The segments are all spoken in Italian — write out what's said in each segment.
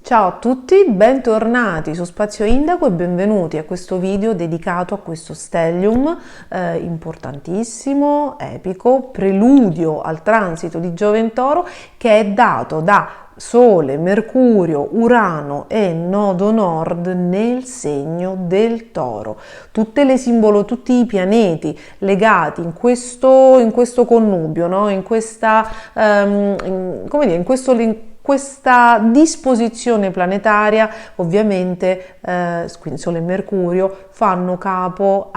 Ciao a tutti, bentornati su Spazio Indaco e benvenuti a questo video dedicato a questo stellium importantissimo, epico, preludio al transito di Giove in Toro, che è dato da Sole, Mercurio, Urano e Nodo Nord nel segno del Toro. Tutti i pianeti legati in questo connubio, no? in questa disposizione planetaria, ovviamente, quindi Sole e Mercurio fanno capo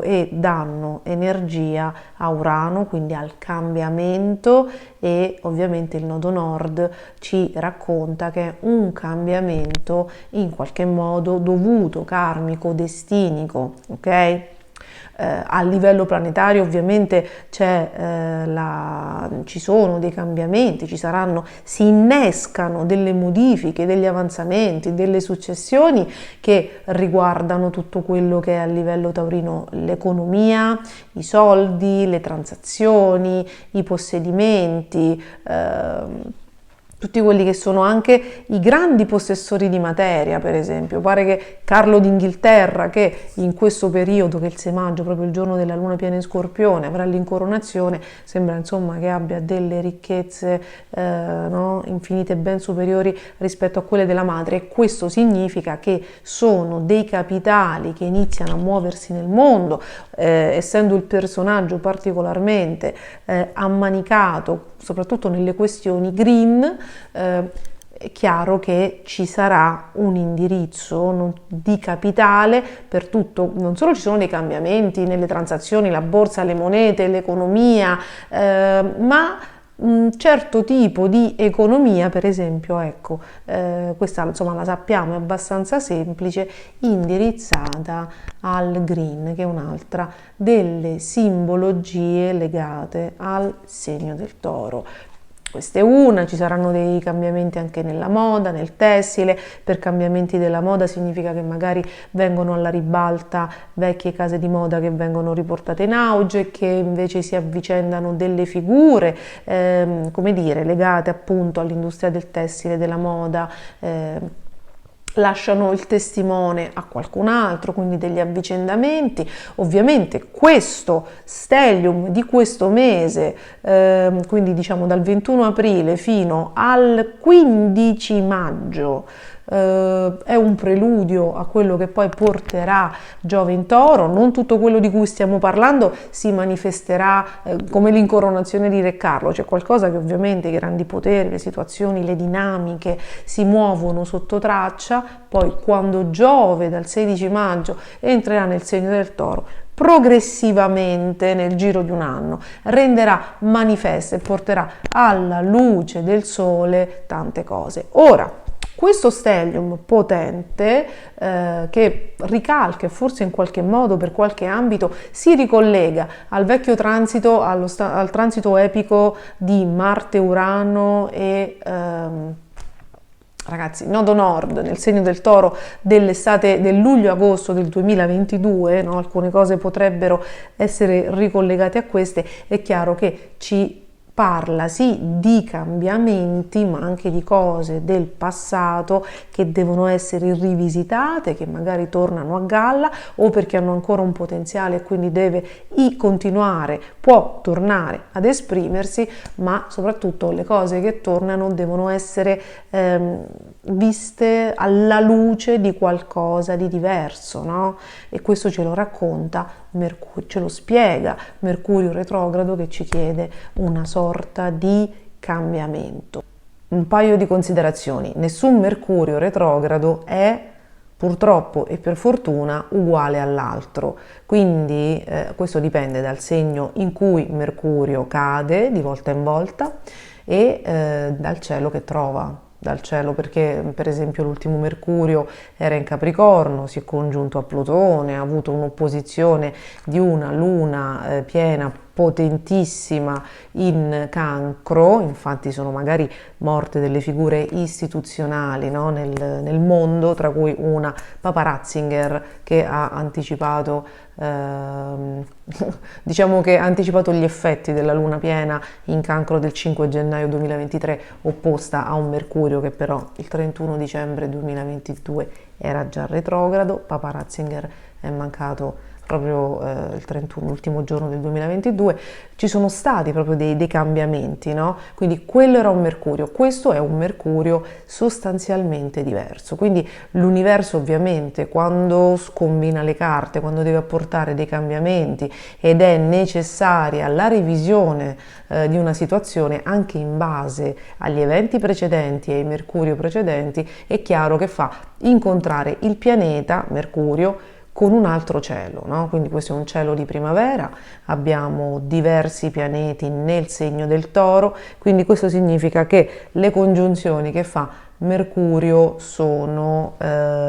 e danno energia a Urano, quindi al cambiamento, e ovviamente il nodo nord ci racconta che è un cambiamento in qualche modo dovuto, karmico, destinico, ok? A livello planetario ovviamente ci sono dei cambiamenti, si innescano delle modifiche, degli avanzamenti, delle successioni che riguardano tutto quello che è a livello taurino l'economia, i soldi, le transazioni, i possedimenti, tutti quelli che sono anche i grandi possessori di materia. Per esempio, pare che Carlo d'Inghilterra, che in questo periodo, che è il 6 maggio, proprio il giorno della luna piena in Scorpione, avrà l'incoronazione, sembra insomma che abbia delle ricchezze no? infinite, ben superiori rispetto a quelle della madre, e questo significa che sono dei capitali che iniziano a muoversi nel mondo, essendo il personaggio particolarmente ammanicato soprattutto nelle questioni green. È chiaro che ci sarà un indirizzo di capitale per tutto. Non solo ci sono dei cambiamenti nelle transazioni, la borsa, le monete, l'economia, ma un certo tipo di economia, per esempio, ecco, questa insomma la sappiamo, è abbastanza semplice, indirizzata al green, che è un'altra delle simbologie legate al segno del Toro. Questa è una. Ci saranno dei cambiamenti anche nella moda, nel tessile. Per cambiamenti della moda significa che magari vengono alla ribalta vecchie case di moda che vengono riportate in auge, che invece si avvicendano delle figure, come dire, legate appunto all'industria del tessile, della moda, lasciano il testimone a qualcun altro, quindi degli avvicendamenti. Ovviamente questo stellium di questo mese, quindi diciamo dal 21 aprile fino al 15 maggio, è un preludio a quello che poi porterà Giove in Toro. Non tutto quello di cui stiamo parlando si manifesterà come l'incoronazione di Re Carlo. C'è qualcosa che ovviamente i grandi poteri, le situazioni, le dinamiche si muovono sotto traccia. Poi quando Giove dal 16 maggio entrerà nel segno del Toro, progressivamente nel giro di un anno renderà manifeste e porterà alla luce del sole tante cose. Ora, questo stellium potente, che ricalca e forse in qualche modo, per qualche ambito, si ricollega al vecchio transito, al transito epico di Marte, Urano e ragazzi, nodo nord nel segno del Toro dell'estate, del luglio-agosto del 2022, no? Alcune cose potrebbero essere ricollegate a queste. È chiaro che ci parla sì di cambiamenti, ma anche di cose del passato che devono essere rivisitate, che magari tornano a galla, o perché hanno ancora un potenziale e quindi può tornare ad esprimersi, ma soprattutto le cose che tornano devono essere viste alla luce di qualcosa di diverso, no? E questo ce lo racconta Mercurio, ce lo spiega Mercurio retrogrado, che ci chiede una sorta di cambiamento. Un paio di considerazioni: nessun Mercurio retrogrado è purtroppo e per fortuna uguale all'altro, quindi questo dipende dal segno in cui Mercurio cade di volta in volta e dal cielo che trova. Dal cielo, perché per esempio l'ultimo Mercurio era in Capricorno, si è congiunto a Plutone, ha avuto un'opposizione di una luna piena potentissima in Cancro, infatti sono magari morte delle figure istituzionali, no, nel mondo, tra cui una Papa Ratzinger che ha anticipato, diciamo che ha anticipato gli effetti della luna piena in Cancro del 5 gennaio 2023, opposta a un Mercurio che però il 31 dicembre 2022 era già retrogrado. Papa Ratzinger è mancato proprio il 31, l'ultimo giorno del 2022, ci sono stati proprio dei cambiamenti, no? Quindi quello era un Mercurio, questo è un Mercurio sostanzialmente diverso. Quindi l'universo ovviamente quando scombina le carte, quando deve apportare dei cambiamenti ed è necessaria la revisione di una situazione anche in base agli eventi precedenti e ai Mercurio precedenti, è chiaro che fa incontrare il pianeta Mercurio con un altro cielo, no? Quindi questo è un cielo di primavera, abbiamo diversi pianeti nel segno del Toro, quindi questo significa che le congiunzioni che fa Mercurio sono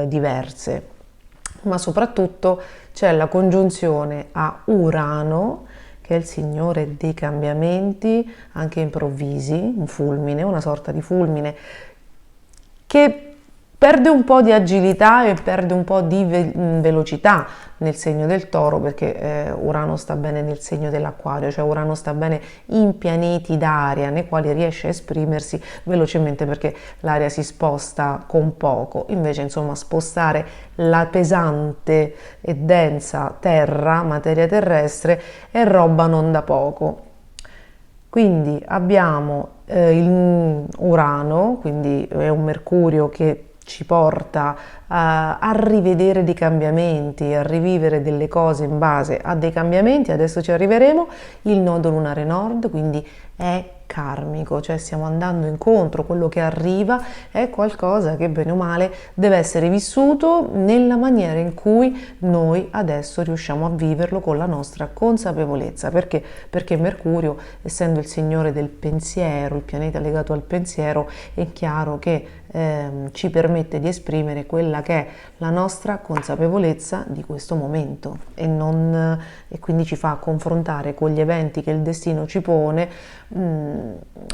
diverse, ma soprattutto c'è la congiunzione a Urano, che è il signore dei cambiamenti, anche improvvisi, un fulmine, una sorta di fulmine, che perde un po' di agilità e perde un po' di velocità nel segno del Toro, perché Urano sta bene nel segno dell'Acquario, cioè Urano sta bene in pianeti d'aria nei quali riesce a esprimersi velocemente perché l'aria si sposta con poco. Invece, insomma, spostare la pesante e densa terra, materia terrestre, è roba non da poco. Quindi abbiamo il Urano, quindi è un Mercurio che ci porta a rivedere dei cambiamenti, a rivivere delle cose in base a dei cambiamenti. Adesso ci arriveremo. Il nodo lunare nord, quindi è karmico, cioè stiamo andando incontro, quello che arriva è qualcosa che bene o male deve essere vissuto nella maniera in cui noi adesso riusciamo a viverlo con la nostra consapevolezza. Perché? Perché Mercurio, essendo il signore del pensiero, il pianeta legato al pensiero, è chiaro che ci permette di esprimere quella che è la nostra consapevolezza di questo momento e quindi ci fa confrontare con gli eventi che il destino ci pone,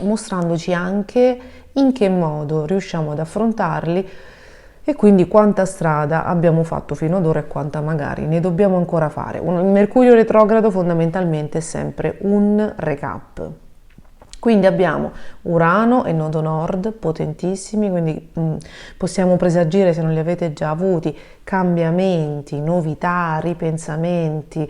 mostrandoci anche in che modo riusciamo ad affrontarli e quindi quanta strada abbiamo fatto fino ad ora e quanta magari ne dobbiamo ancora fare. Un Mercurio retrogrado fondamentalmente è sempre un recap. Quindi abbiamo Urano e nodo nord potentissimi, quindi possiamo presagire, se non li avete già avuti, cambiamenti, novità, ripensamenti,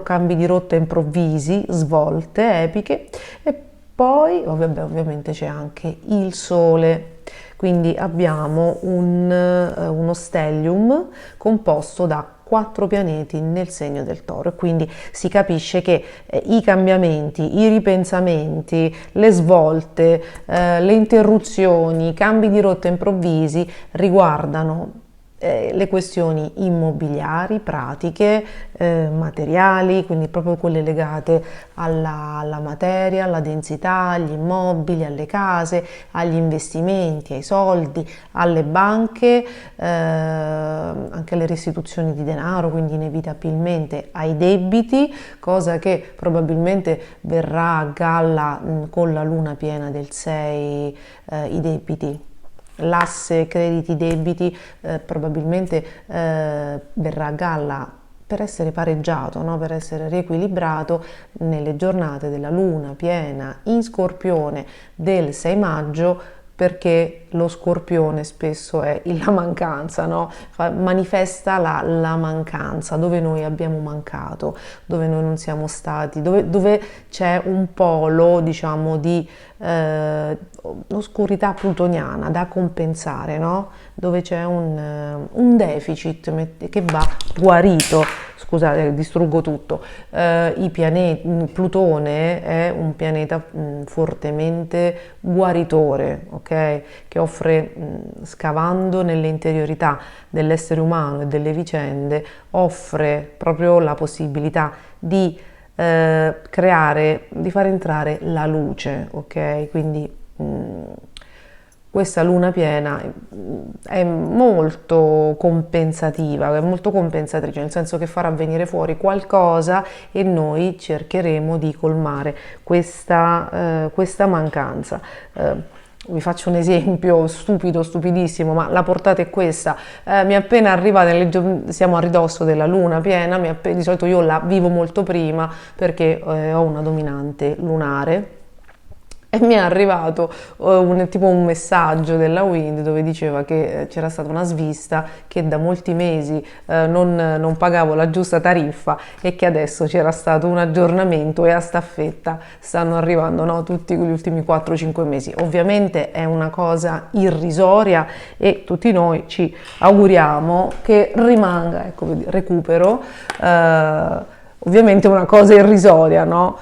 cambi di rotta improvvisi, svolte epiche. E poi ovviamente c'è anche il Sole, quindi abbiamo uno stellium composto da 4 pianeti nel segno del Toro e quindi si capisce che i cambiamenti, i ripensamenti, le svolte, le interruzioni, i cambi di rotta improvvisi riguardano le questioni immobiliari, pratiche, materiali, quindi proprio quelle legate alla materia, alla densità, agli immobili, alle case, agli investimenti, ai soldi, alle banche, anche alle restituzioni di denaro, quindi inevitabilmente ai debiti, cosa che probabilmente verrà a galla con la luna piena del 6, i debiti. L'asse crediti debiti probabilmente verrà a galla per essere pareggiato, no? Per essere riequilibrato nelle giornate della luna piena in Scorpione del 6 maggio, perché lo Scorpione spesso è la mancanza, no? Manifesta la mancanza, dove noi abbiamo mancato, dove noi non siamo stati, dove c'è un polo, diciamo, di oscurità plutoniana da compensare, no? Dove c'è un deficit che va guarito. Scusate, distruggo tutto. I pianeti, Plutone è un pianeta fortemente guaritore, ok? Che offre, scavando nelle interiorità dell'essere umano e delle vicende, offre proprio la possibilità di creare, di far entrare la luce, ok? Quindi questa luna piena è molto compensativa, è molto compensatrice, nel senso che farà venire fuori qualcosa e noi cercheremo di colmare questa mancanza. Vi faccio un esempio stupido, stupidissimo, ma la portata è questa. Mi è appena arrivata, siamo a ridosso della luna piena, di solito io la vivo molto prima perché ho una dominante lunare. E mi è arrivato tipo un messaggio della Wind dove diceva che c'era stata una svista, che da molti mesi non pagavo la giusta tariffa e che adesso c'era stato un aggiornamento e a staffetta stanno arrivando, no, tutti gli ultimi 4-5 mesi. Ovviamente è una cosa irrisoria e tutti noi ci auguriamo che rimanga, ecco, recupero, ovviamente è una cosa irrisoria, no?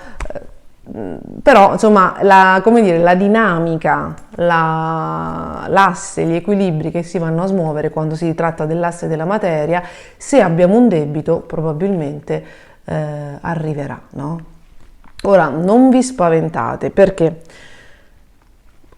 Però insomma come dire, la dinamica, l'asse, gli equilibri che si vanno a smuovere quando si tratta dell'asse della materia, se abbiamo un debito probabilmente arriverà, no? Ora non vi spaventate, perché?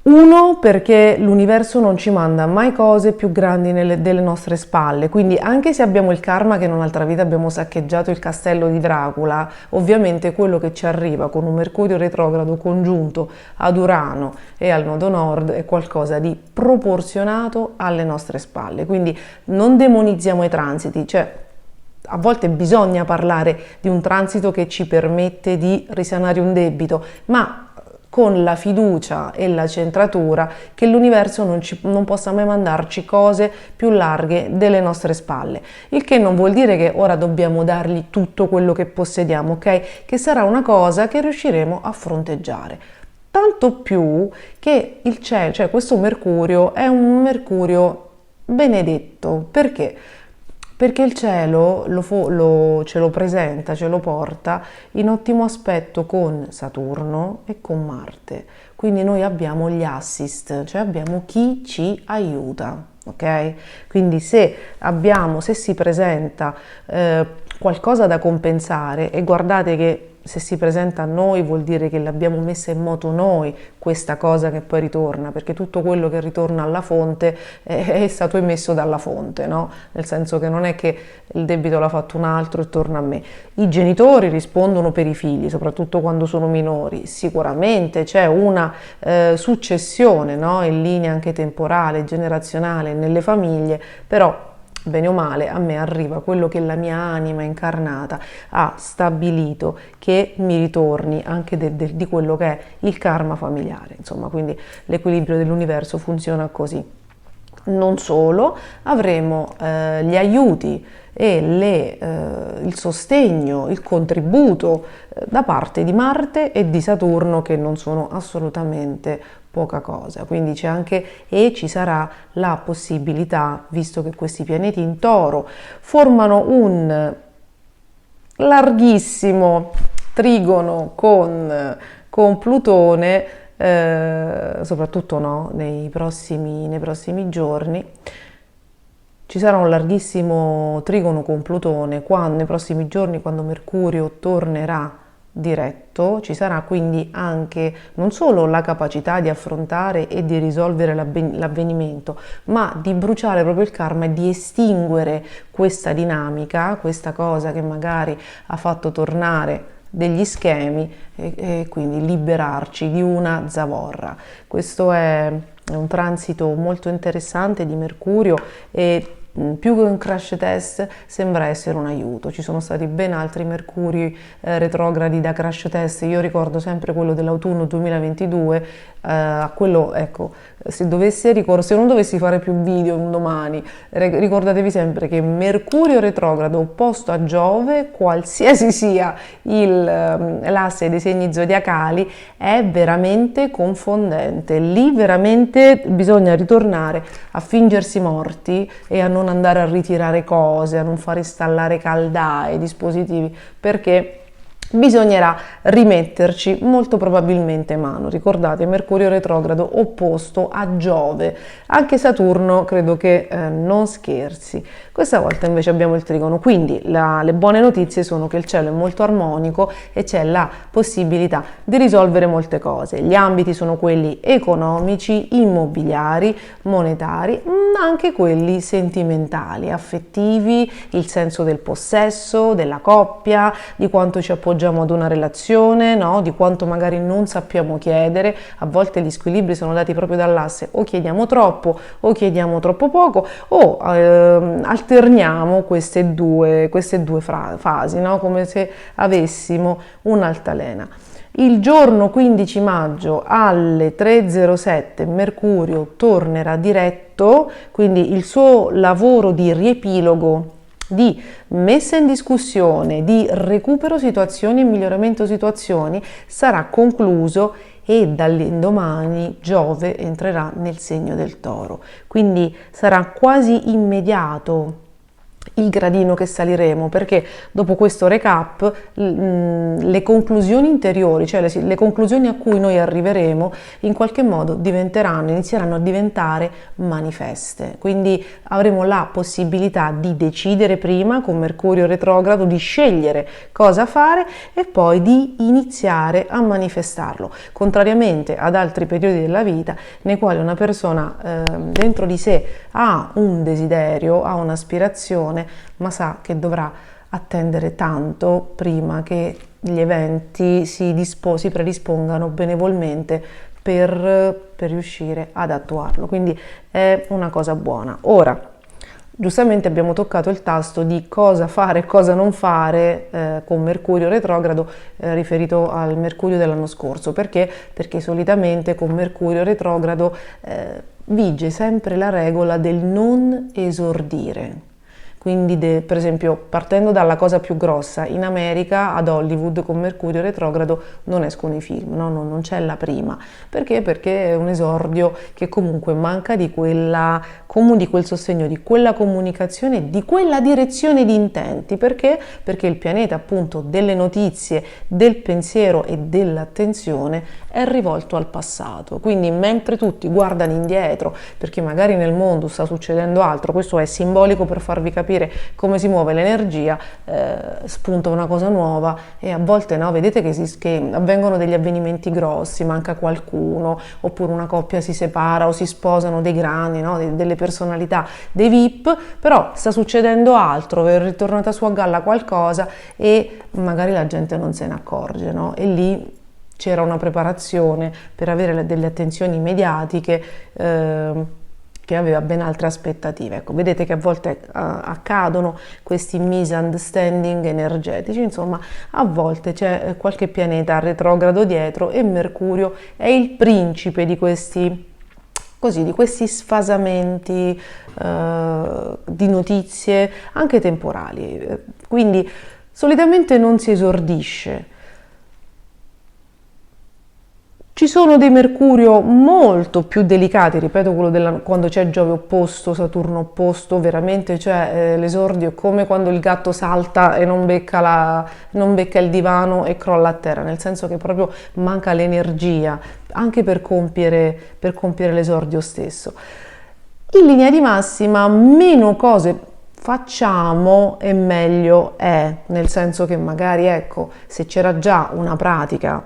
Uno, perché l'universo non ci manda mai cose più grandi delle nostre spalle, quindi anche se abbiamo il karma che in un'altra vita abbiamo saccheggiato il castello di Dracula, ovviamente quello che ci arriva con un Mercurio retrogrado congiunto ad Urano e al nodo nord è qualcosa di proporzionato alle nostre spalle, quindi non demonizziamo i transiti, cioè a volte bisogna parlare di un transito che ci permette di risanare un debito, ma con la fiducia e la centratura che l'universo non possa mai mandarci cose più larghe delle nostre spalle. Il che non vuol dire che ora dobbiamo dargli tutto quello che possediamo, ok? Che sarà una cosa che riusciremo a fronteggiare. Tanto più che il cielo, cioè questo Mercurio, è un Mercurio benedetto. Perché? Perché il cielo ce lo presenta, ce lo porta in ottimo aspetto con Saturno e con Marte. Quindi noi abbiamo gli assist, cioè abbiamo chi ci aiuta, ok? Quindi se si presenta qualcosa da compensare, e guardate che se si presenta a noi vuol dire che l'abbiamo messa in moto noi, questa cosa che poi ritorna, perché tutto quello che ritorna alla fonte è stato emesso dalla fonte, no? Nel senso che non è che il debito l'ha fatto un altro e torna a me. I genitori rispondono per i figli, soprattutto quando sono minori. Sicuramente c'è una successione, no? In linea anche temporale, generazionale nelle famiglie, però bene o male a me arriva quello che la mia anima incarnata ha stabilito che mi ritorni anche di quello che è il karma familiare, insomma, quindi l'equilibrio dell'universo funziona così. Non solo, avremo gli aiuti e il sostegno, il contributo da parte di Marte e di Saturno, che non sono assolutamente poca cosa, quindi ci sarà la possibilità, visto che questi pianeti in Toro formano un larghissimo trigono con Plutone, soprattutto no, nei prossimi giorni. Ci sarà un larghissimo trigono con Plutone nei prossimi giorni, quando Mercurio tornerà diretto. Ci sarà quindi anche non solo la capacità di affrontare e di risolvere l'avvenimento, ma di bruciare proprio il karma e di estinguere questa dinamica, questa cosa che magari ha fatto tornare degli schemi e quindi liberarci di una zavorra. Questo è un transito molto interessante di Mercurio e più che un crash test sembra essere un aiuto. Ci sono stati ben altri Mercuri retrogradi da crash test. Io ricordo sempre quello dell'autunno 2022, a quello, ecco, se non dovessi fare più video un domani, ricordatevi sempre che Mercurio retrogrado opposto a Giove, qualsiasi sia l'asse dei segni zodiacali, è veramente confondente. Lì veramente bisogna ritornare a fingersi morti e a non andare a ritirare cose, a non far installare caldaie, dispositivi, perché bisognerà rimetterci molto probabilmente mano. Ricordate, Mercurio retrogrado opposto a Giove, anche Saturno credo che non scherzi. Questa volta invece abbiamo il trigono, quindi le buone notizie sono che il cielo è molto armonico e c'è la possibilità di risolvere molte cose. Gli ambiti sono quelli economici, immobiliari, monetari, ma anche quelli sentimentali, affettivi, il senso del possesso, della coppia, di quanto ci appoggiamo ad una relazione, no? Di quanto magari non sappiamo chiedere. A volte gli squilibri sono dati proprio dall'asse: o chiediamo troppo o chiediamo troppo poco, o alterniamo queste due fasi, no? Come se avessimo un'altalena. Il giorno 15 maggio alle 3:07 Mercurio tornerà diretto, quindi il suo lavoro di riepilogo, di messa in discussione, di recupero situazioni e miglioramento situazioni sarà concluso e dall'indomani Giove entrerà nel segno del Toro. Quindi sarà quasi immediato il gradino che saliremo, perché dopo questo recap le conclusioni interiori, cioè le conclusioni a cui noi arriveremo, in qualche modo inizieranno a diventare manifeste. Quindi avremo la possibilità di decidere prima con Mercurio retrogrado, di scegliere cosa fare e poi di iniziare a manifestarlo, contrariamente ad altri periodi della vita nei quali una persona dentro di sé ha un desiderio, ha un'aspirazione, ma sa che dovrà attendere tanto prima che gli eventi si predispongano benevolmente per riuscire ad attuarlo. Quindi è una cosa buona. Ora, giustamente abbiamo toccato il tasto di cosa fare e cosa non fare con Mercurio retrogrado riferito al Mercurio dell'anno scorso. Perché? Perché solitamente con Mercurio retrogrado vige sempre la regola del non esordire. Quindi per esempio, partendo dalla cosa più grossa, in America ad Hollywood con Mercurio retrogrado non escono i film, no? Non c'è la prima. Perché? Perché è un esordio che comunque manca di quel sostegno, di quella comunicazione, di quella direzione di intenti. Perché? Perché il pianeta appunto delle notizie, del pensiero e dell'attenzione è rivolto al passato. Quindi mentre tutti guardano indietro, perché magari nel mondo sta succedendo altro, questo è simbolico per farvi capire come si muove l'energia, spunta una cosa nuova e a volte no, vedete che avvengono degli avvenimenti grossi, manca qualcuno, oppure una coppia si separa o si sposano dei grandi, no, delle personalità, dei VIP, però sta succedendo altro, è ritornata su a galla qualcosa e magari la gente non se ne accorge, no? E lì c'era una preparazione per avere delle attenzioni mediatiche che aveva ben altre aspettative. Ecco, vedete che a volte accadono questi misunderstanding energetici, insomma, a volte c'è qualche pianeta retrogrado dietro e Mercurio è il principe di questi sfasamenti di notizie anche temporali. Quindi solitamente non si esordisce. Ci sono dei Mercurio molto più delicati, ripeto, quello quando c'è Giove opposto, Saturno opposto, veramente cioè l'esordio è come quando il gatto salta e non becca il divano e crolla a terra, nel senso che proprio manca l'energia anche per compiere l'esordio stesso. In linea di massima, meno cose facciamo e meglio è, nel senso che magari ecco, se c'era già una pratica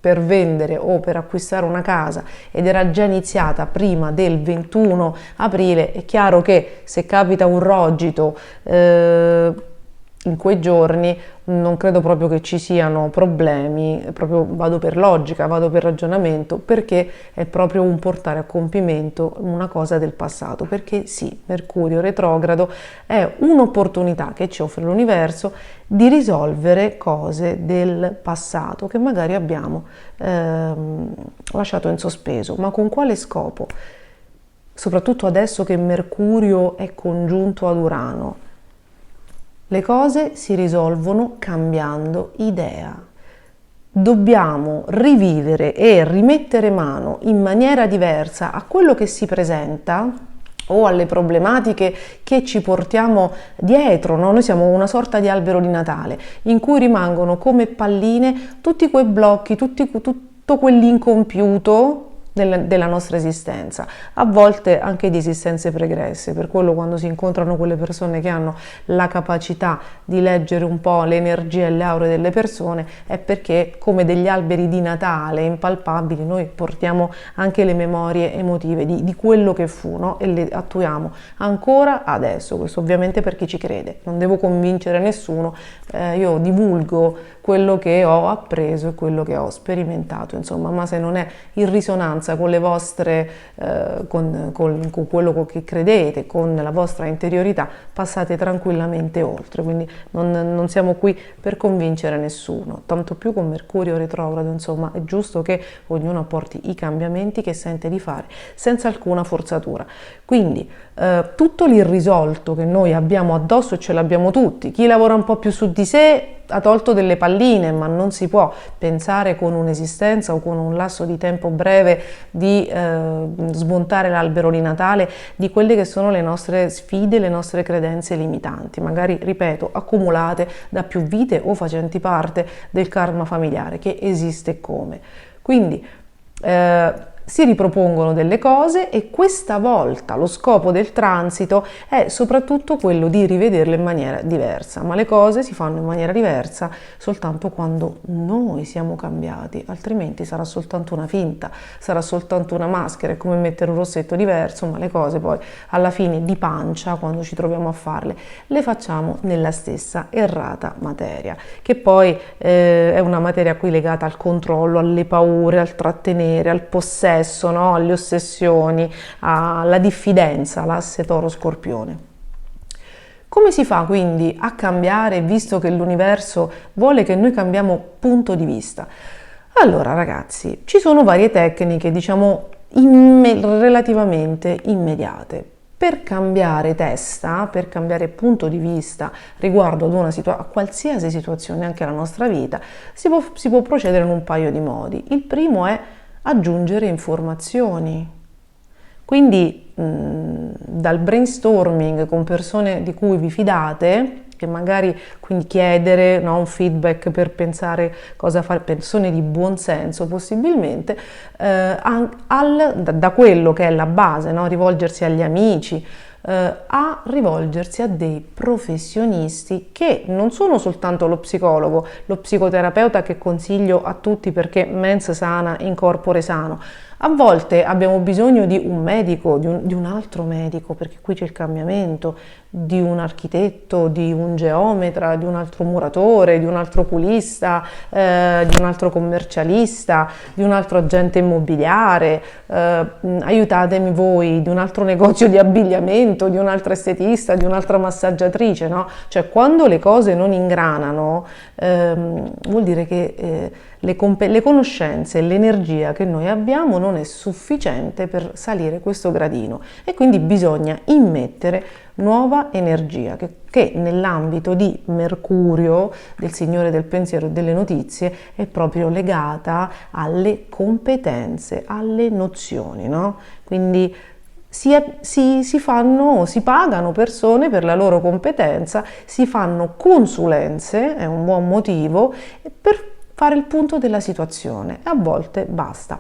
per vendere o per acquistare una casa ed era già iniziata prima del 21 aprile, è chiaro che se capita un rogito in quei giorni non credo proprio che ci siano problemi, proprio vado per logica, vado per ragionamento, perché è proprio un portare a compimento una cosa del passato, perché sì, Mercurio retrogrado è un'opportunità che ci offre l'universo di risolvere cose del passato che magari abbiamo lasciato in sospeso, ma con quale scopo? Soprattutto adesso che Mercurio è congiunto ad Urano. Le cose si risolvono cambiando idea. Dobbiamo rivivere e rimettere mano in maniera diversa a quello che si presenta o alle problematiche che ci portiamo dietro, no? Noi siamo una sorta di albero di Natale in cui rimangono come palline tutti quei blocchi, tutto quell'incompiuto della nostra esistenza, a volte anche di esistenze pregresse. Per quello, quando si incontrano quelle persone che hanno la capacità di leggere un po' le energie e le aure delle persone, è perché, come degli alberi di Natale impalpabili, noi portiamo anche le memorie emotive di quello che fu, no? E le attuiamo ancora adesso. Questo ovviamente per chi ci crede, non devo convincere nessuno, io divulgo quello che ho appreso e quello che ho sperimentato, insomma, ma se non è in risonanza con le vostre, con quello che credete, con la vostra interiorità, passate tranquillamente oltre. Quindi non siamo qui per convincere nessuno, tanto più con Mercurio retrogrado, insomma, è giusto che ognuno apporti i cambiamenti che sente di fare, senza alcuna forzatura. Quindi tutto l'irrisolto che noi abbiamo addosso, e ce l'abbiamo tutti, chi lavora un po' più su di sé ha tolto delle palline, ma non si può pensare con un'esistenza o con un lasso di tempo breve di smontare l'albero di Natale di quelle che sono le nostre sfide, le nostre credenze limitanti, magari, ripeto, accumulate da più vite o facenti parte del karma familiare, che esiste come. Quindi si ripropongono delle cose, e questa volta lo scopo del transito è soprattutto quello di rivederle in maniera diversa, ma le cose si fanno in maniera diversa soltanto quando noi siamo cambiati, altrimenti sarà soltanto una finta, sarà soltanto una maschera, è come mettere un rossetto diverso, ma le cose poi alla fine di pancia, quando ci troviamo a farle, le facciamo nella stessa errata materia, che poi è una materia qui legata al controllo, alle paure, al trattenere, al possesso, no? Alle ossessioni, alla diffidenza, l'asse Toro-Scorpione. Come si fa quindi a cambiare, visto che l'universo vuole che noi cambiamo punto di vista? Allora ragazzi, ci sono varie tecniche, diciamo, relativamente immediate. Per cambiare testa, per cambiare punto di vista riguardo ad a qualsiasi situazione, anche la nostra vita, si può procedere in un paio di modi. Il primo è aggiungere informazioni. Quindi dal brainstorming con persone di cui vi fidate, che magari quindi chiedere, no, un feedback per pensare cosa fare, persone di buon senso possibilmente, da quello che è la base, no, rivolgersi agli amici, a rivolgersi a dei professionisti che non sono soltanto lo psicologo, lo psicoterapeuta, che consiglio a tutti perché mens sana in corpore sano. A volte abbiamo bisogno di un medico, di un altro medico, perché qui c'è il cambiamento, di un architetto, di un geometra, di un altro muratore, di un altro oculista, di un altro commercialista, di un altro agente immobiliare, aiutatemi voi, di un altro negozio di abbigliamento, di un'altra estetista, di un'altra massaggiatrice, no? Cioè, quando le cose non ingranano, vuol dire che le conoscenze e l'energia che noi abbiamo non è sufficiente per salire questo gradino, e quindi bisogna immettere nuova energia che nell'ambito di Mercurio, del Signore del pensiero e delle notizie, è proprio legata alle competenze, alle nozioni, no? Quindi si pagano persone per la loro competenza, si fanno consulenze, è un buon motivo, per fare il punto della situazione, e a volte basta.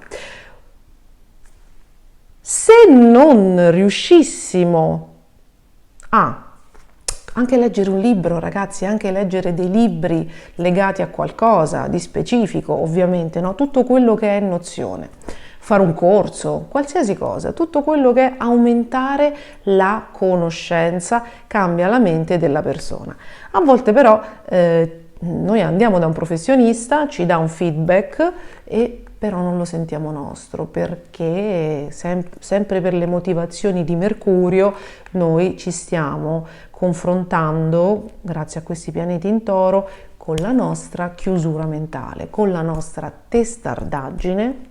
Se non riuscissimo anche leggere un libro, ragazzi, anche leggere dei libri legati a qualcosa di specifico, ovviamente, no? Tutto quello che è nozione, fare un corso, qualsiasi cosa, tutto quello che è aumentare la conoscenza, cambia la mente della persona. A volte però noi andiamo da un professionista, ci dà un feedback, e però non lo sentiamo nostro, perché sempre per le motivazioni di Mercurio noi ci stiamo confrontando, grazie a questi pianeti in Toro, con la nostra chiusura mentale, con la nostra testardaggine,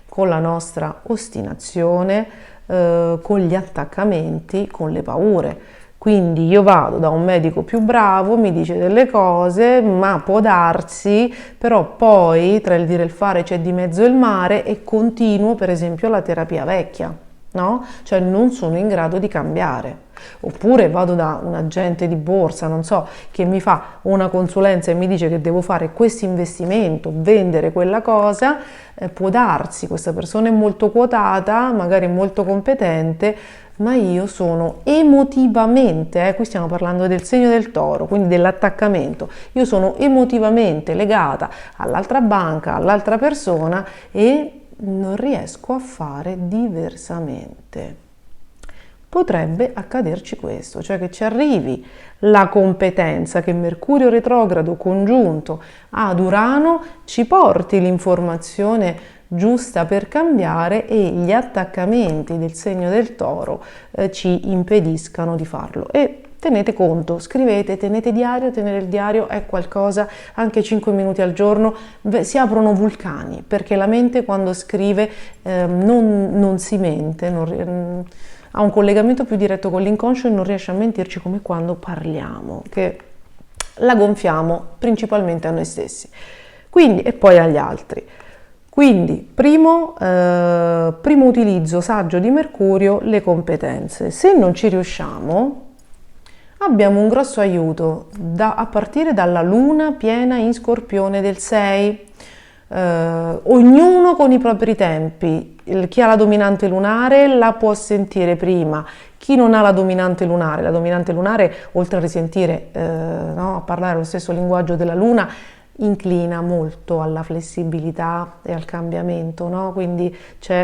con la nostra ostinazione, con gli attaccamenti, con le paure. Quindi io vado da un medico più bravo, mi dice delle cose, ma può darsi, però poi tra il dire e il fare c'è di mezzo il mare, e continuo per esempio la terapia vecchia. no? Cioè non sono in grado di cambiare. Oppure vado da un agente di borsa, non so, che mi fa una consulenza e mi dice che devo fare questo investimento, vendere quella cosa, può darsi, questa persona è molto quotata, magari molto competente, ma io sono emotivamente, qui stiamo parlando del segno del toro, quindi dell'attaccamento, io sono emotivamente legata all'altra banca, all'altra persona e non riesco a fare diversamente. Potrebbe accaderci questo, cioè che ci arrivi la competenza, che Mercurio retrogrado congiunto ad Urano ci porti l'informazione giusta per cambiare e gli attaccamenti del segno del toro ci impediscano di farlo. E tenete conto, scrivete, tenete diario, tenere il diario è qualcosa, anche 5 minuti al giorno, si aprono vulcani, perché la mente quando scrive non si mente, ha un collegamento più diretto con l'inconscio e non riesce a mentirci come quando parliamo, che la gonfiamo principalmente a noi stessi, quindi, e poi agli altri. Quindi, primo utilizzo saggio di Mercurio, le competenze. Se non ci riusciamo, abbiamo un grosso aiuto a partire dalla luna piena in Scorpione del 6. Ognuno con i propri tempi. Chi ha la dominante lunare la può sentire prima, chi non ha la dominante lunare oltre a risentire, no, a parlare lo stesso linguaggio della luna, inclina molto alla flessibilità e al cambiamento, no? Quindi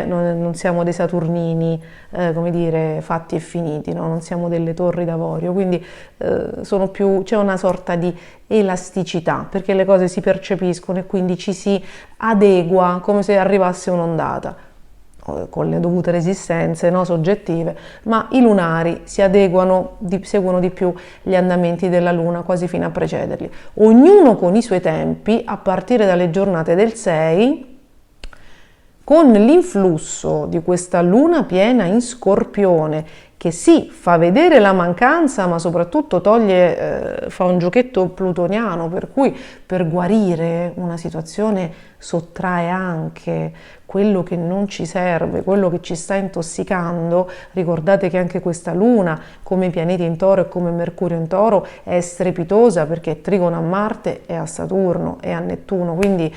non siamo dei saturnini, come dire, fatti e finiti, no? Non siamo delle torri d'avorio, quindi c'è una sorta di elasticità, perché le cose si percepiscono e quindi ci si adegua come se arrivasse un'ondata, con le dovute resistenze, no, soggettive, ma i lunari si adeguano, seguono di più gli andamenti della luna quasi fino a precederli. Ognuno con i suoi tempi, a partire dalle giornate del 6, con l'influsso di questa luna piena in Scorpione, che sì, fa vedere la mancanza, ma soprattutto fa un giochetto plutoniano, per cui per guarire una situazione sottrae anche quello che non ci serve, quello che ci sta intossicando. Ricordate che anche questa luna, come i pianeti in Toro e come Mercurio in Toro, è strepitosa perché è trigono a Marte e a Saturno e a Nettuno, quindi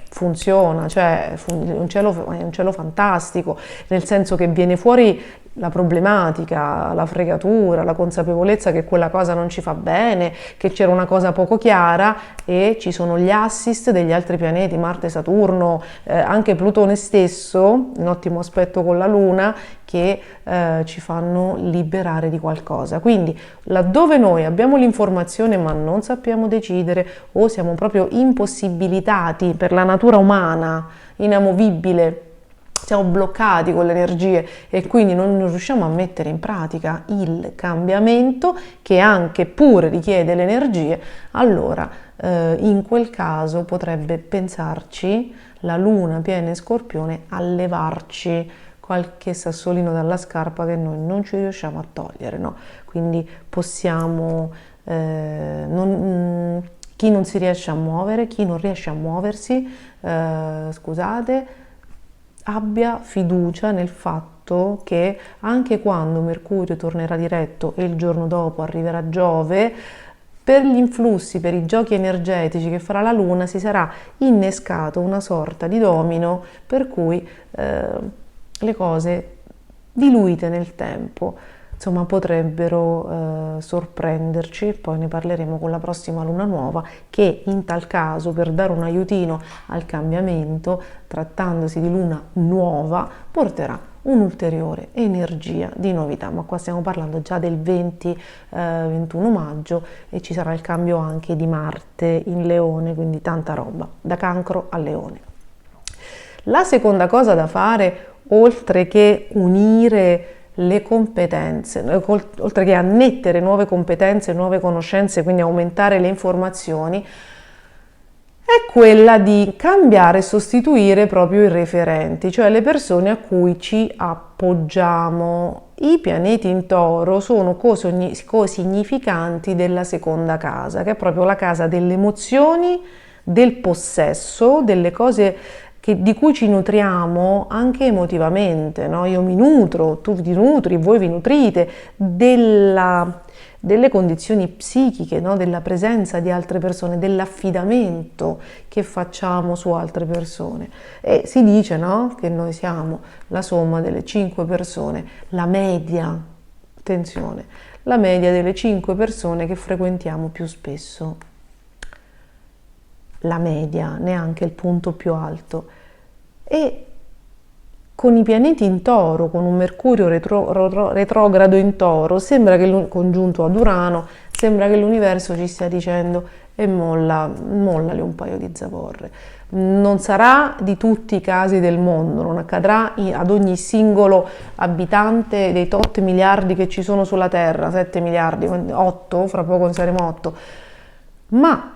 funziona, cioè è un cielo fantastico, nel senso che viene fuori la problematica, la fregatura, la consapevolezza che quella cosa non ci fa bene, che c'era una cosa poco chiara, e ci sono gli assist degli altri pianeti, Marte, Saturno, anche Plutone stesso, in ottimo aspetto con la Luna, che ci fanno liberare di qualcosa. Quindi laddove noi abbiamo l'informazione ma non sappiamo decidere, o siamo proprio impossibilitati per la natura umana, inamovibile, siamo bloccati con le energie e quindi non riusciamo a mettere in pratica il cambiamento, che anche pure richiede le energie, allora in quel caso potrebbe pensarci la luna piena in Scorpione a levarci qualche sassolino dalla scarpa che noi non ci riusciamo a togliere, no? Quindi possiamo, chi non si riesce a muovere, chi non riesce a muoversi, scusate, abbia fiducia nel fatto che anche quando Mercurio tornerà diretto e il giorno dopo arriverà Giove, per gli influssi, per i giochi energetici che farà la Luna, si sarà innescato una sorta di domino per cui le cose diluite nel tempo, insomma, potrebbero sorprenderci. Poi ne parleremo con la prossima luna nuova, che in tal caso, per dare un aiutino al cambiamento, trattandosi di luna nuova, porterà un'ulteriore energia di novità. Ma qua stiamo parlando già del 20-21 maggio e ci sarà il cambio anche di Marte in Leone, quindi tanta roba, da Cancro a Leone. La seconda cosa da fare, oltre che unire le competenze, oltre che annettere nuove competenze, nuove conoscenze, quindi aumentare le informazioni, è quella di cambiare e sostituire proprio i referenti, cioè le persone a cui ci appoggiamo. I pianeti in Toro sono co-significanti della seconda casa, che è proprio la casa delle emozioni, del possesso, delle cose di cui ci nutriamo anche emotivamente, no? Io mi nutro, tu ti nutri, voi vi nutrite delle condizioni psichiche, no? Della presenza di altre persone, dell'affidamento che facciamo su altre persone. E si dice, no? Che noi siamo la somma delle 5 persone, la media, attenzione, la media delle 5 persone che frequentiamo più spesso. La media, neanche il punto più alto. E con i pianeti in Toro, con un Mercurio retrogrado in Toro, sembra che congiunto ad Urano, sembra che l'universo ci stia dicendo e mollali un paio di zavorre. Non sarà di tutti i casi del mondo, non accadrà ad ogni singolo abitante dei tot miliardi che ci sono sulla Terra, 7 miliardi, 8, fra poco ne saremo 8, ma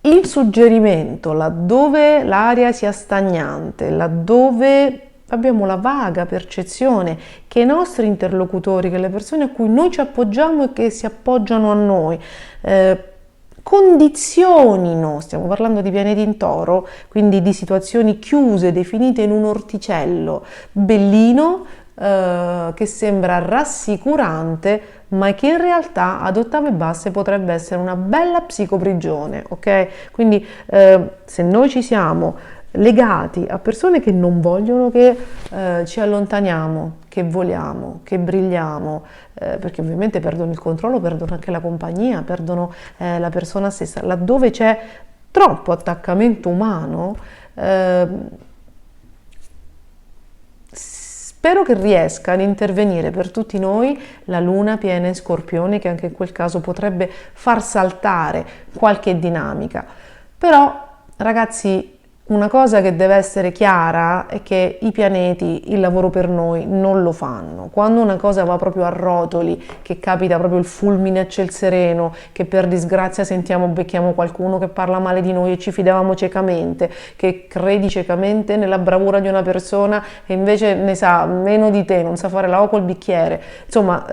il suggerimento, laddove l'aria sia stagnante, laddove abbiamo la vaga percezione che i nostri interlocutori, che le persone a cui noi ci appoggiamo e che si appoggiano a noi, condizionino, stiamo parlando di pianeti in Toro, quindi di situazioni chiuse, definite in un orticello bellino, che sembra rassicurante, ma che in realtà ad ottave basse potrebbe essere una bella psicoprigione, ok? Quindi se noi ci siamo legati a persone che non vogliono che ci allontaniamo, che voliamo, che brilliamo, perché ovviamente perdono il controllo, perdono anche la compagnia, perdono la persona stessa, laddove c'è troppo attaccamento umano, spero che riesca ad intervenire per tutti noi la luna piena in Scorpione, che anche in quel caso potrebbe far saltare qualche dinamica. Però, ragazzi, una cosa che deve essere chiara è che i pianeti il lavoro per noi non lo fanno. Quando una cosa va proprio a rotoli, che capita proprio il fulmine a ciel sereno, che per disgrazia becchiamo qualcuno che parla male di noi e ci fidavamo ciecamente, che credi ciecamente nella bravura di una persona e invece ne sa meno di te, non sa fare l'acqua col bicchiere. Insomma,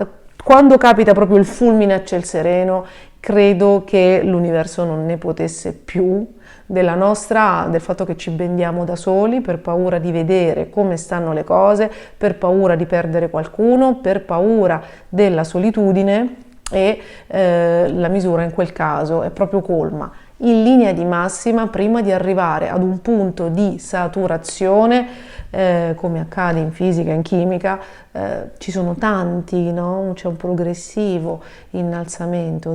quando capita proprio il fulmine a ciel sereno, credo che l'universo non ne potesse più del fatto che ci bendiamo da soli per paura di vedere come stanno le cose, per paura di perdere qualcuno, per paura della solitudine e la misura in quel caso è proprio colma. In linea di massima, prima di arrivare ad un punto di saturazione, come accade in fisica e in chimica, ci sono tanti, no? C'è un progressivo innalzamento,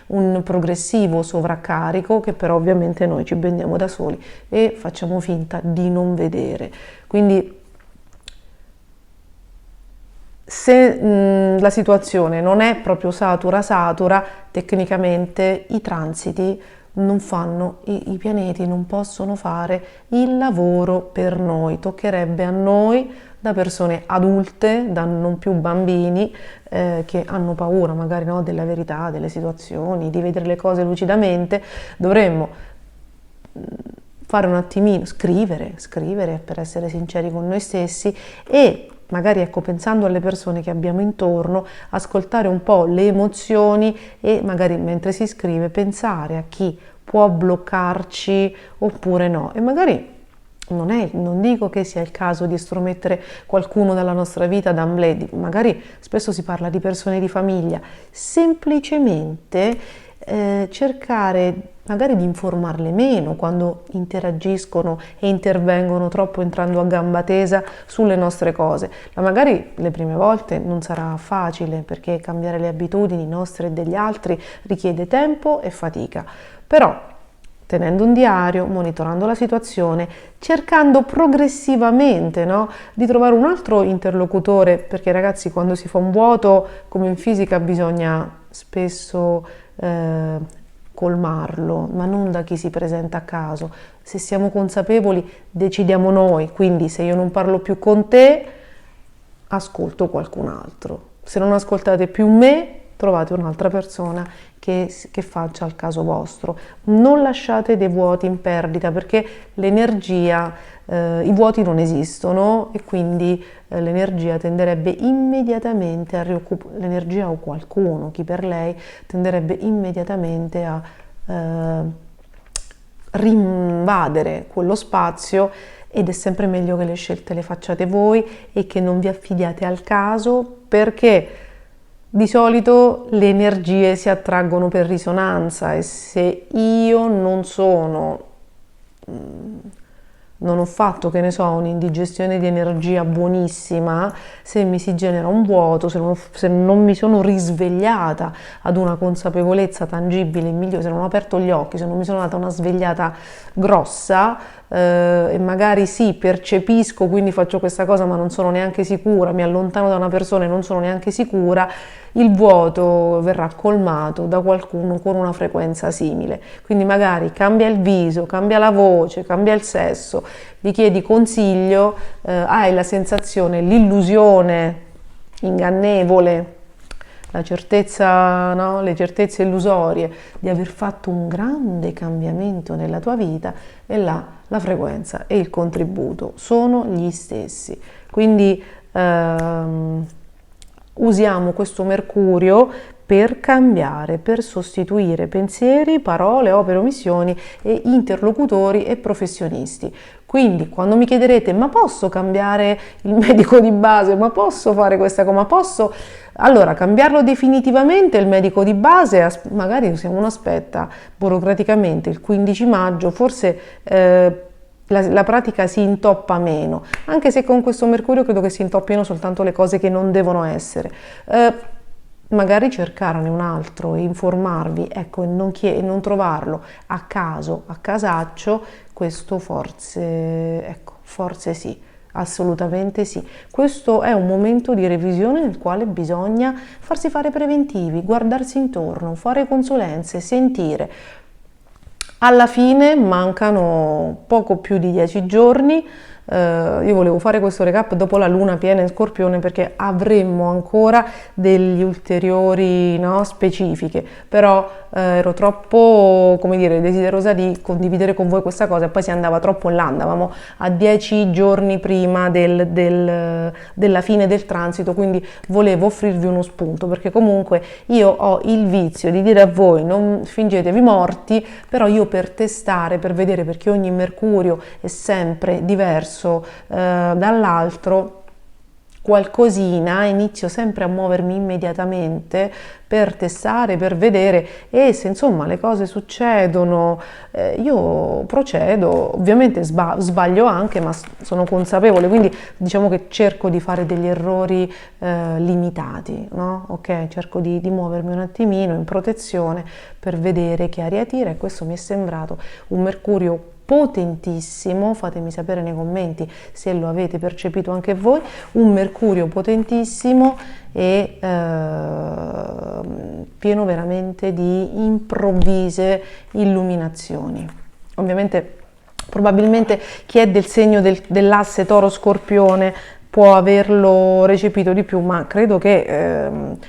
un progressivo sovraccarico che però ovviamente noi ci bendiamo da soli e facciamo finta di non vedere. Quindi se la situazione non è proprio satura, tecnicamente i transiti non fanno, i pianeti non possono fare il lavoro per noi, toccherebbe a noi da persone adulte, da non più bambini che hanno paura magari, no, della verità, delle situazioni, di vedere le cose lucidamente, dovremmo fare un attimino, scrivere per essere sinceri con noi stessi e magari, ecco, pensando alle persone che abbiamo intorno, ascoltare un po' le emozioni e magari mentre si scrive pensare a chi può bloccarci oppure no. E magari non dico che sia il caso di estromettere qualcuno dalla nostra vita d'amblè, magari spesso si parla di persone di famiglia, semplicemente cercare magari di informarle meno quando interagiscono e intervengono troppo entrando a gamba tesa sulle nostre cose. Ma magari le prime volte non sarà facile perché cambiare le abitudini nostre e degli altri richiede tempo e fatica, però tenendo un diario, monitorando la situazione, cercando progressivamente, no, di trovare un altro interlocutore, perché ragazzi quando si fa un vuoto come in fisica bisogna spesso colmarlo, ma non da chi si presenta a caso. Se siamo consapevoli decidiamo noi, quindi se io non parlo più con te ascolto qualcun altro, se non ascoltate più me trovate un'altra persona che faccia il caso vostro. Non lasciate dei vuoti in perdita perché l'energia, i vuoti non esistono e quindi l'energia tenderebbe immediatamente a l'energia o qualcuno, chi per lei, tenderebbe immediatamente a rinvadere quello spazio, ed è sempre meglio che le scelte le facciate voi e che non vi affidiate al caso, perché di solito le energie si attraggono per risonanza, e se io non ho fatto, che ne so, un'indigestione di energia buonissima, se mi si genera un vuoto, se non mi sono risvegliata ad una consapevolezza tangibile e migliore, se non ho aperto gli occhi, se non mi sono data una svegliata grossa, e magari sì, percepisco, quindi faccio questa cosa ma non sono neanche sicura, mi allontano da una persona e non sono neanche sicura, il vuoto verrà colmato da qualcuno con una frequenza simile. Quindi magari cambia il viso, cambia la voce, cambia il sesso, gli chiedi consiglio, hai la sensazione, l'illusione ingannevole, la certezza, no? Le certezze illusorie di aver fatto un grande cambiamento nella tua vita, e là la frequenza e il contributo sono gli stessi. Quindi usiamo questo Mercurio per cambiare, per sostituire pensieri, parole, opere, omissioni e interlocutori e professionisti. Quindi quando mi chiederete: ma posso cambiare il medico di base, ma posso fare questa cosa, ma posso... Allora, cambiarlo definitivamente il medico di base, magari se uno aspetta burocraticamente il 15 maggio, forse la pratica si intoppa meno, anche se con questo Mercurio credo che si intoppino soltanto le cose che non devono essere. Magari cercarne un altro e informarvi, ecco, e non trovarlo a caso, a casaccio, questo forse, ecco, forse sì, assolutamente sì. Questo è un momento di revisione nel quale bisogna farsi fare preventivi, guardarsi intorno, fare consulenze, sentire. Alla fine mancano poco più di 10 giorni. Io volevo fare questo recap dopo la luna piena in Scorpione, perché avremmo ancora degli ulteriori, no, specifiche, però ero troppo, come dire, desiderosa di condividere con voi questa cosa, e poi si andava troppo in là, andavamo a 10 giorni prima della fine del transito, quindi volevo offrirvi uno spunto, perché comunque io ho il vizio di dire a voi: non fingetevi morti, però io per testare, per vedere, perché ogni Mercurio è sempre diverso dall'altro, qualcosina inizio sempre a muovermi immediatamente per testare, per vedere, e se insomma le cose succedono, io procedo. Ovviamente sbaglio anche, ma sono consapevole, quindi diciamo che cerco di fare degli errori limitati, no? Ok, cerco di muovermi un attimino in protezione per vedere che aria tira, e questo mi è sembrato un Mercurio potentissimo. Fatemi sapere nei commenti se lo avete percepito anche voi, un Mercurio potentissimo e pieno veramente di improvvise illuminazioni. Ovviamente probabilmente chi è del segno dell'asse Toro Scorpione può averlo recepito di più, ma credo che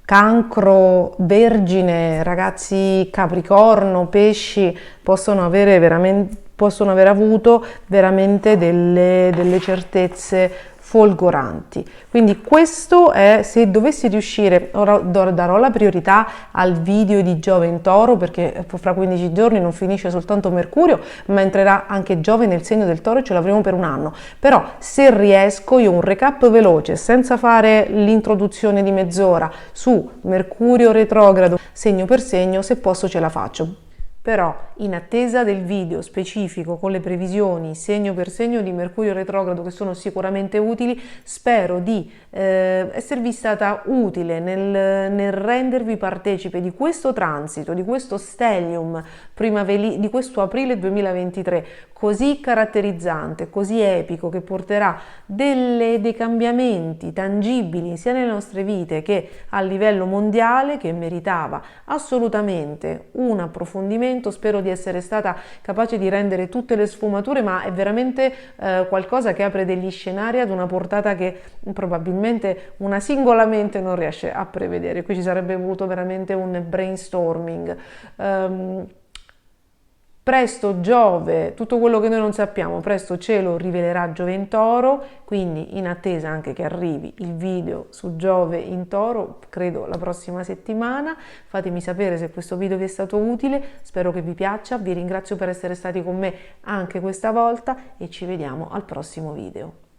Cancro, Vergine, ragazzi Capricorno, Pesci possono aver avuto veramente delle certezze folgoranti. Quindi questo è, se dovessi riuscire, ora darò la priorità al video di Giove in Toro, perché fra 15 giorni non finisce soltanto Mercurio, ma entrerà anche Giove nel segno del Toro e ce l'avremo per un anno. Però se riesco, io un recap veloce, senza fare l'introduzione di mezz'ora, su Mercurio retrogrado, segno per segno, se posso ce la faccio. Però in attesa del video specifico con le previsioni segno per segno di Mercurio retrogrado, che sono sicuramente utili, spero di esservi stata utile nel rendervi partecipe di questo transito, di questo stellium di questo aprile 2023 così caratterizzante, così epico, che porterà dei cambiamenti tangibili sia nelle nostre vite che a livello mondiale, che meritava assolutamente un approfondimento. Spero di essere stata capace di rendere tutte le sfumature, ma è veramente qualcosa che apre degli scenari ad una portata che probabilmente una singola mente non riesce a prevedere. Qui ci sarebbe voluto veramente un brainstorming. Presto Giove, tutto quello che noi non sappiamo, presto ce lo rivelerà Giove in Toro, quindi in attesa anche che arrivi il video su Giove in Toro, credo la prossima settimana. Fatemi sapere se questo video vi è stato utile, spero che vi piaccia, vi ringrazio per essere stati con me anche questa volta e ci vediamo al prossimo video.